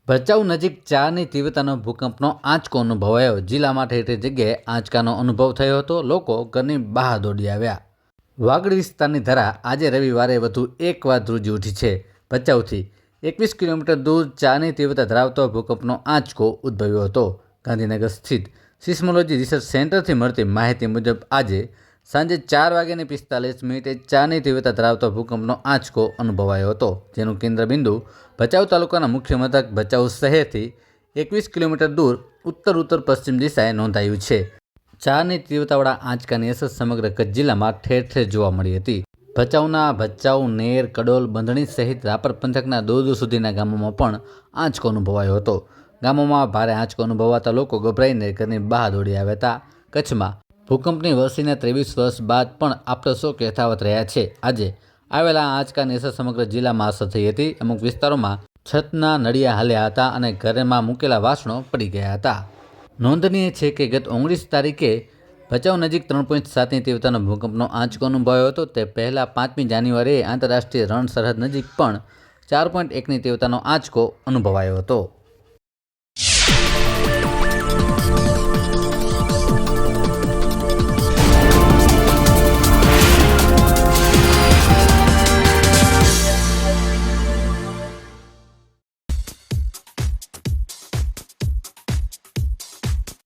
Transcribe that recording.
ભચાઉ નજીક 4ની તીવ્રતાનો ભૂકંપનો આંચકો અનુભવાયો। જિલ્લામાં ઠેર ઠેર જગ્યાએ આંચકાનો અનુભવ થયો હતો। લોકો ઘરની બહાર દોડી આવ્યા। વાગડ વિસ્તારની ધરા આજે રવિવારે વધુ એકવાર ધ્રુજી ઉઠી છે। ભચાઉથી 21 કિલોમીટર દૂર 4ની તીવ્રતા ધરાવતો ભૂકંપનો આંચકો ઉદ્ભવ્યો હતો। ગાંધીનગર સ્થિત સિસ્મોલોજી રિસર્ચ સેન્ટરથી મળતી માહિતી મુજબ આજે સાંજે 4:45 4ની તીવ્રતા ધરાવતો ભૂકંપનો આંચકો અનુભવાયો હતો, જેનું કેન્દ્રબિંદુ ભચાઉ તાલુકાના મુખ્ય મથક ભચાઉ શહેરથી 21 કિલોમીટર દૂર ઉત્તર પશ્ચિમ દિશાએ નોંધાયું છે। 4ની તીવ્રતાવાળા આંચકાની અસર સમગ્ર કચ્છ જિલ્લામાં ઠેર ઠેર જોવા મળી હતી। ભચાઉના ભચાઉ, નેર, કડોલ, બંધણી સહિત રાપર પંથકના દૂર દૂર સુધીના ગામોમાં પણ આંચકો અનુભવાયો હતો। ગામોમાં ભારે આંચકો અનુભવાતા લોકો ગભરાઈને ઘરની બહાર દોડી આવ્યા હતા। કચ્છમાં ભૂકંપની વરસીના 23 વર્ષ બાદ પણ આફ્ટરશોક યથાવત રહ્યા છે। આજે આવેલા આંચકાની અસર સમગ્ર જિલ્લામાં અસર થઈ હતી। અમુક વિસ્તારોમાં છતના નળિયા હલ્યા હતા અને ઘરમાં મૂકેલા વાસણો પડી ગયા હતા। નોંધનીય છે કે ગત 19 તારીખે ભચાઉ નજીક 3.7ની તીવ્રતાનો ભૂકંપનો આંચકો અનુભવાયો હતો। તે પહેલાં 5મી જાન્યુઆરીએ આંતરરાષ્ટ્રીય રણ સરહદ નજીક પણ 4.1ની તીવ્રતાનો આંચકો અનુભવાયો હતો।